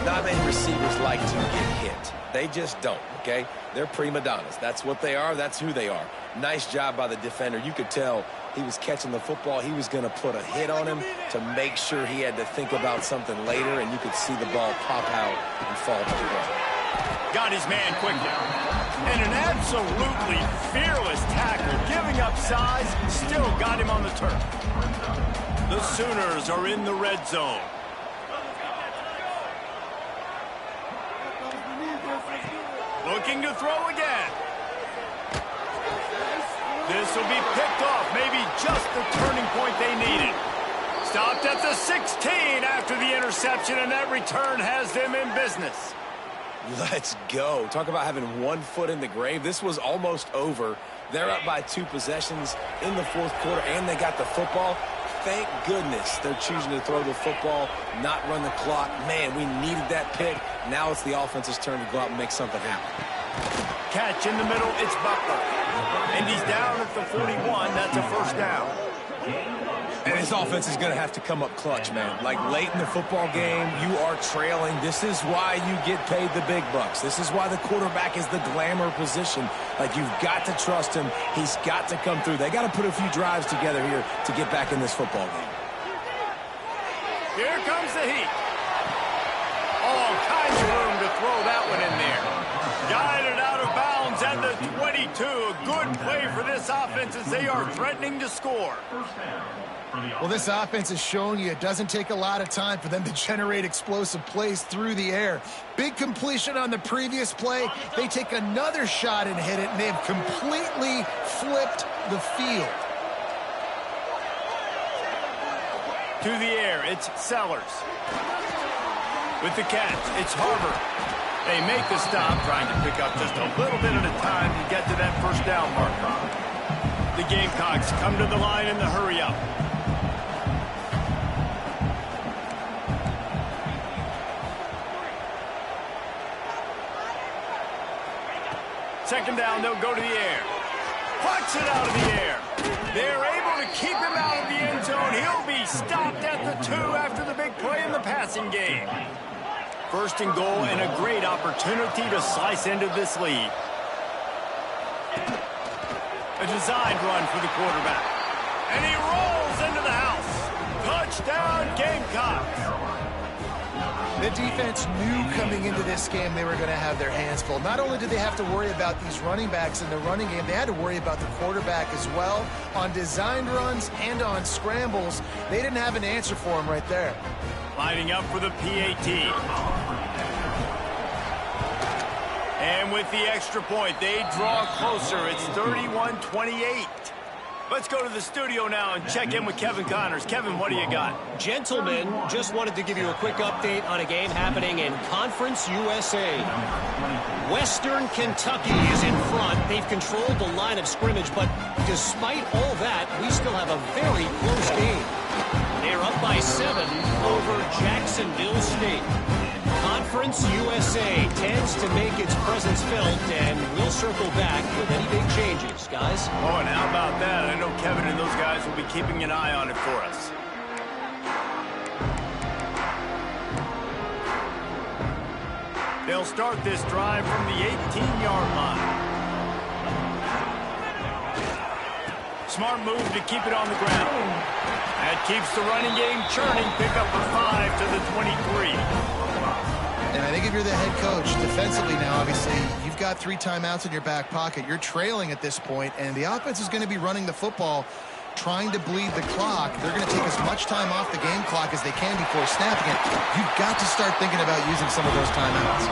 Not many receivers like to get hit. They just don't, okay? They're prima donnas. That's what they are. That's who they are. Nice job by the defender. You could tell he was catching the football. He was going to put a hit on him to make sure he had to think about something later, and you could see the ball pop out and fall to the ground. Got his man quickly. And an absolutely fearless tackle, giving up size, still got him on the turf. The Sooners are in the red zone. Looking to throw again. This will be picked off, maybe just the turning point they needed. Stopped at the 16 after the interception, and that return has them in business. Let's go. Talk about having one foot in the grave. This was almost over. They're up by 2 possessions in the fourth quarter, and they got the football. Thank goodness they're choosing to throw the football, not run the clock. Man, we needed that pick. Now it's the offense's turn to go out and make something happen. Catch in the middle, it's Butler. And he's down at the 41. That's a first down. And his offense is going to have to come up clutch, man. Like late in the football game, you are trailing. This is why you get paid the big bucks. This is why the quarterback is the glamour position. Like, you've got to trust him. He's got to come through. They got to put a few drives together here to get back in this football game. Here comes the heat. All kinds of room to throw that one in there. Guided out of bounds at the 22. A good play for this offense as they are threatening to score. Well, this offense has shown you it doesn't take a lot of time for them to generate explosive plays through the air. Big completion on the previous play. They take another shot and hit it, and they have completely flipped the field. To the air, it's Sellers. With the catch, it's Harvard. They make the stop, trying to pick up just a little bit at a time to get to that first down marker. The Gamecocks come to the line in the hurry-up. Second down, they'll go to the air. Plucks it out of the air. They're able to keep him out of the end zone. He'll be stopped at the 2 after the big play in the passing game. First and goal, and a great opportunity to slice into this lead. A designed run for the quarterback. And he rolls into the house. Touchdown, Gamecocks. The defense knew coming into this game they were going to have their hands full. Not only did they have to worry about these running backs in the running game, they had to worry about the quarterback as well. On designed runs and on scrambles, they didn't have an answer for him right there. Lining up for the PAT. And with the extra point, they draw closer. It's 31-28. Let's go to the studio now and check in with Kevin Connors. Kevin, what do you got? Gentlemen, just wanted to give you a quick update on a game happening in Conference USA. Western Kentucky is in front. They've controlled the line of scrimmage, but despite all that, we still have a very close game. They're up by 7 over Jacksonville State. Conference USA tends to make its presence felt, and we'll circle back with any big changes, guys. Oh, and how about that? I know Kevin and those guys will be keeping an eye on it for us. They'll start this drive from the 18-yard line. Smart move to keep it on the ground. That keeps the running game churning. Pick up a 5 to the 23. And I think if you're the head coach, defensively now, obviously, you've got 3 timeouts in your back pocket. You're trailing at this point, and the offense is going to be running the football, trying to bleed the clock. They're going to take as much time off the game clock as they can before snapping it. You've got to start thinking about using some of those timeouts.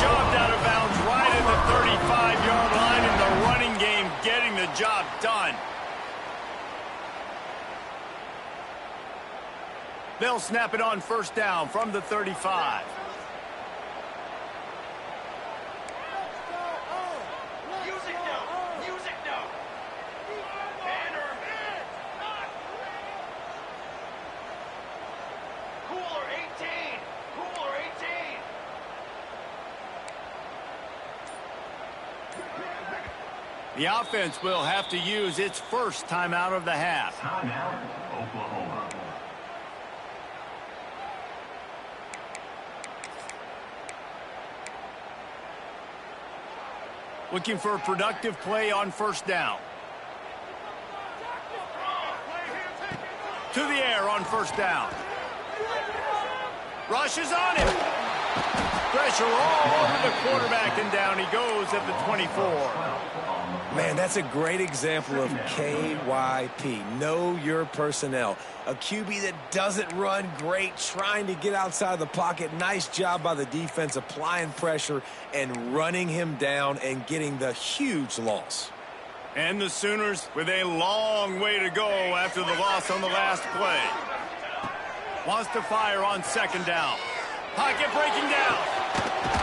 Shoved out of bounds right at the 35-yard line in the running game, getting the job done. They'll snap it on first down from the 35. The offense will have to use its first timeout of the half. Timeout, Oklahoma. Looking for a productive play on first down. To the air on first down. Rushes on him. Pressure pressure all over the quarterback, and down he goes at the 24. Man, that's a great example of KYP. Know your personnel. A QB that doesn't run great, trying to get outside the pocket. Nice job by the defense, applying pressure and running him down and getting the huge loss. And the Sooners with a long way to go after the loss on the last play. Wants to fire on second down. Pocket breaking down.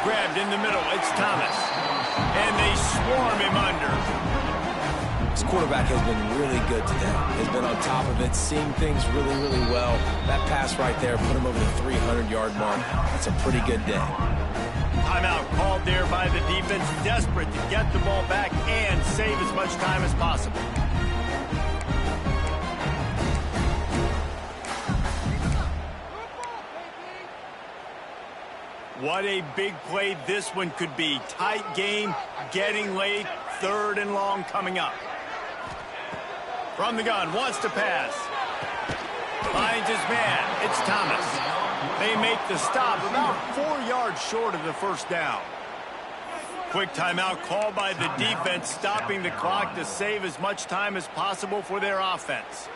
Grabbed in the middle. It's Thomas. And they swarm him under. This quarterback has been really good today. Has been on top of it, seeing things really, really well. That pass right there put him over the 300-yard mark. That's a pretty good day. Timeout called there by the defense, desperate to get the ball back and save as much time as possible. What a big play this one could be. Tight game, getting late, 3rd and long coming up. From the gun, wants to pass. Finds his man. It's Thomas. They make the stop about 4 yards short of the first down. Quick timeout called by the defense, stopping the clock to save as much time as possible for their offense.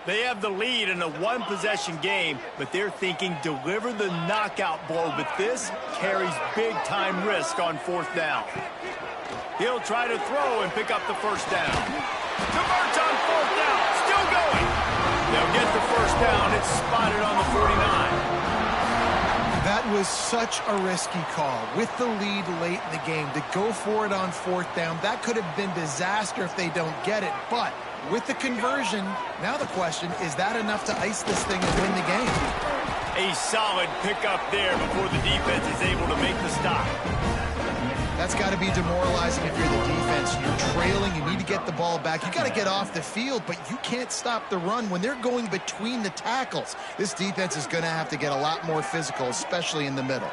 They have the lead in a one-possession game, but they're thinking deliver the knockout blow, but this carries big-time risk on 4th down. He'll try to throw and pick up the first down. Converts on 4th down, still going. They'll get the first down. It's spotted on the 49. That was such a risky call. With the lead late in the game, to go for it on 4th down, that could have been disaster if they don't get it, but with the conversion, now the question, is that enough to ice this thing and win the game? A solid pickup there before the defense is able to make the stop. That's got to be demoralizing if you're the defense. You're trailing, you need to get the ball back. You got to get off the field, but you can't stop the run when they're going between the tackles. This defense is going to have to get a lot more physical, especially in the middle.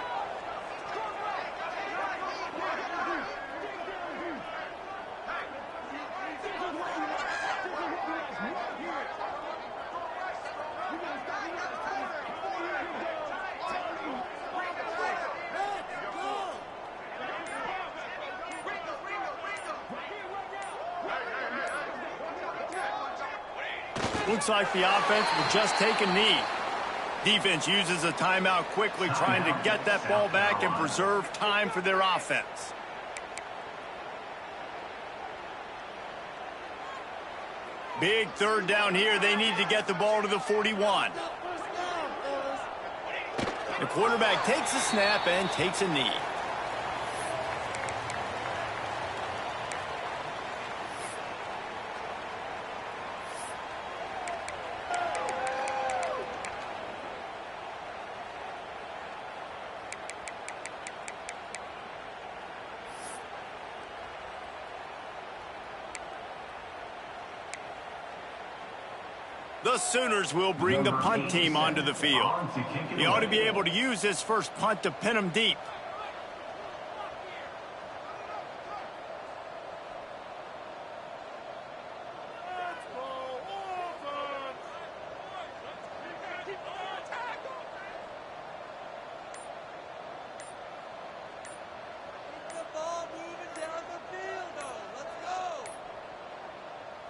Looks like the offense will just take a knee. Defense uses a timeout quickly, trying to get that ball back and preserve time for their offense. Big 3rd down here. They need to get the ball to the 41. The quarterback takes a snap and takes a knee. The Sooners will bring the punt team onto the field. He ought to be able to use his first punt to pin them deep.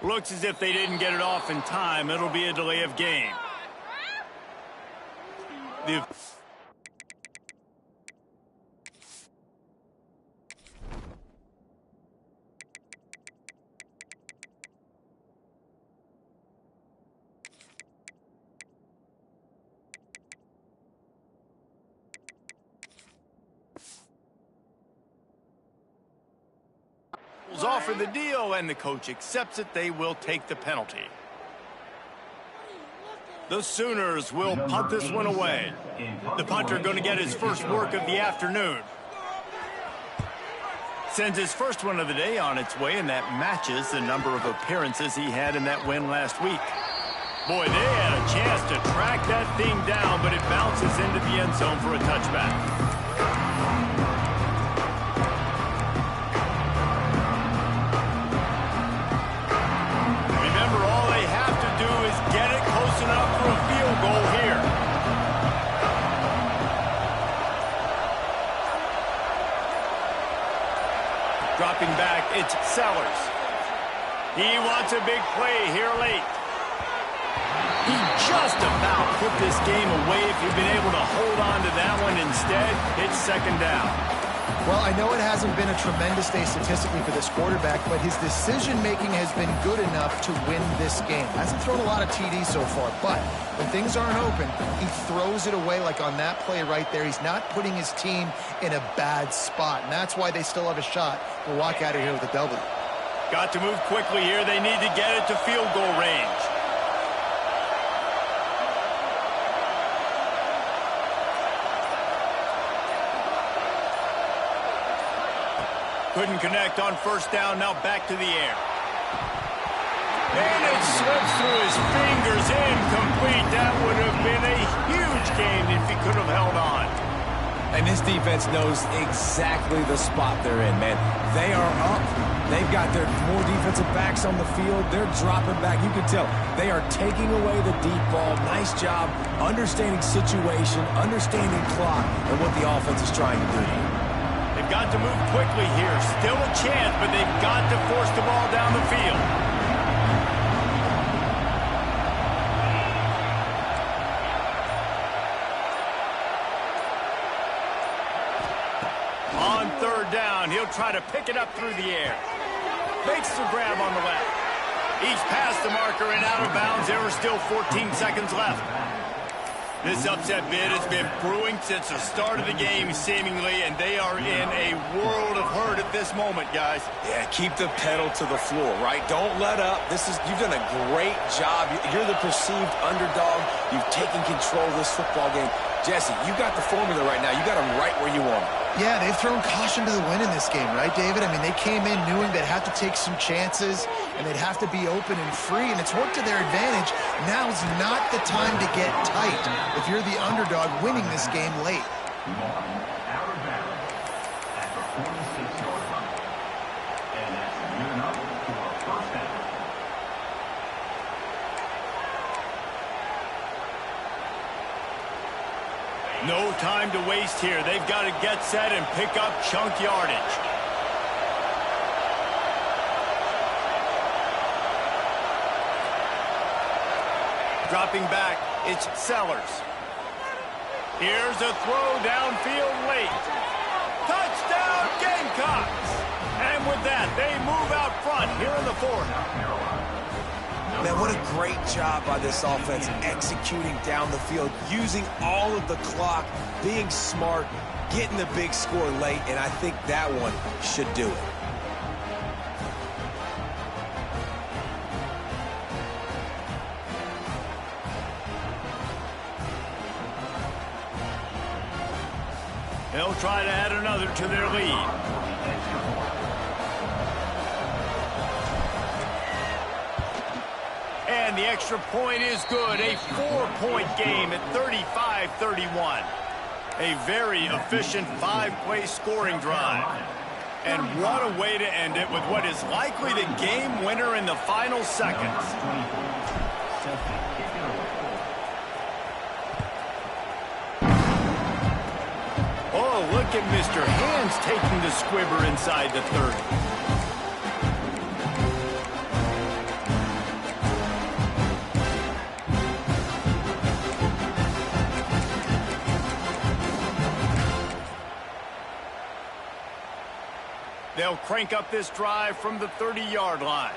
Looks as if they didn't get it off in time. It'll be a delay of game. Offer the deal, and the coach accepts it. They will take the penalty. The Sooners will punt this one away. The punter going to get his first work of the afternoon. Sends his first one of the day on its way, and that matches the number of appearances he had in that win last week. Boy, they had a chance to track that thing down, but it bounces into the end zone for a touchback. Dropping back, it's Sellers. He wants a big play here late. He just about put this game away if he'd been able to hold on to that one. Instead, it's second down. Well, I know it hasn't been a tremendous day statistically for this quarterback, but his decision-making has been good enough to win this game. Hasn't thrown a lot of TDs so far, but when things aren't open, he throws it away like on that play right there. He's not putting his team in a bad spot, and that's why they still have a shot to walk out of here with a W. Got to move quickly here. They need to get it to field goal range. Couldn't connect on first down. Now back to the air. And it slips through his fingers. Incomplete. That would have been a huge gain if he could have held on. And this defense knows exactly the spot they're in, man. They are up. They've got their more defensive backs on the field. They're dropping back. You can tell they are taking away the deep ball. Nice job understanding situation, understanding clock, and what the offense is trying to do here. They've got to move quickly here. Still a chance, but they've got to force the ball down the field. On third down, he'll try to pick it up through the air. Makes the grab on the left. He's past the marker and out of bounds. There are still 14 seconds left. This upset bid has been brewing since the start of the game, seemingly, and they are in a world of hurt at this moment, guys. Yeah, keep the pedal to the floor, right? Don't let up. You've done a great job. You're the perceived underdog. You've taken control of this football game. Jesse, you got the formula right now. You got them right where you want them. Yeah, they've thrown caution to the wind in this game, right, David? I mean, they came in knowing they'd have to take some chances, and they'd have to be open and free, and it's worked to their advantage. Now's not the time to get tight if you're the underdog winning this game late. Out of bounds at the 46-yard line. And that's given up for a first down. No time to waste here. They've got to get set and pick up chunk yardage. Dropping back, it's Sellers. Here's a throw downfield late. Touchdown Gamecocks! And with that, they move out front here in the fourth. Man, what a great job by this offense executing down the field, using all of the clock, being smart, getting the big score late, and I think that one should do it. They'll try to add another to their lead. And the extra point is good. A 4-point game at 35-31. A very efficient 5-play scoring drive. And what a way to end it with what is likely the game winner in the final seconds. Oh, look at Mr. Hands taking the squibber inside the 30. They'll crank up this drive from the 30-yard line.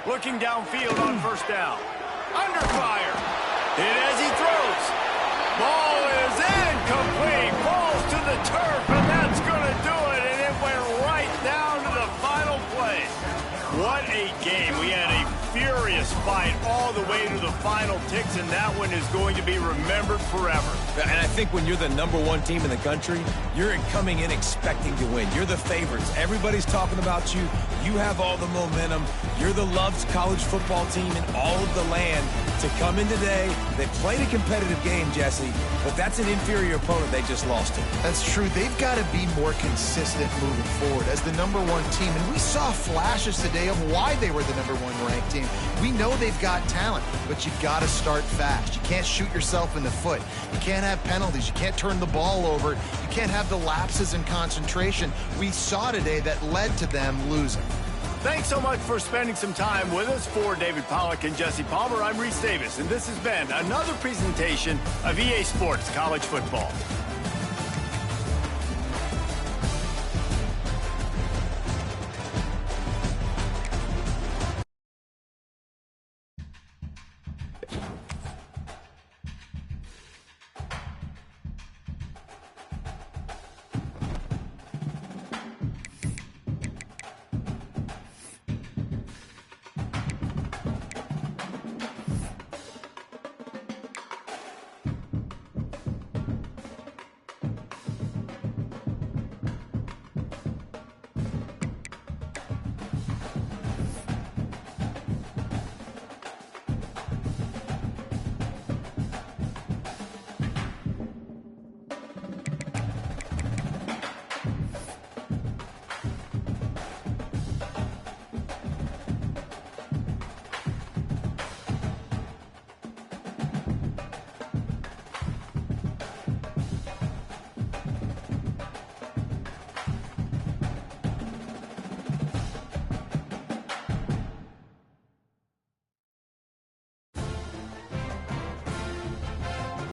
Looking downfield on first down. Under fire. Hit as he throws. Ball is incomplete. Falls to the turf, and that's going to do it. And it went right down to the final play. What a game. We had a furious fight all the way to the final ticks, and that one is going to be remembered forever. And I think when you're the #1 team in the country, you're coming in expecting to win. You're the favorites. Everybody's talking about you. You have all the momentum. You're the loved college football team in all of the land. To come in today, they played a competitive game, Jesse, but that's an inferior opponent they just lost to. That's true. They've got to be more consistent moving forward as the #1 team. And we saw flashes today of why they were the #1 ranked team. We know they've got talent, but you've got got to start fast. You can't shoot yourself in the foot. You can't have penalties. You can't turn the ball over. You can't have the lapses in concentration we saw today that led to them losing. Thanks so much for spending some time with us. For David Pollack and Jesse Palmer, I'm Reese Davis, and this has been another presentation of EA Sports College Football.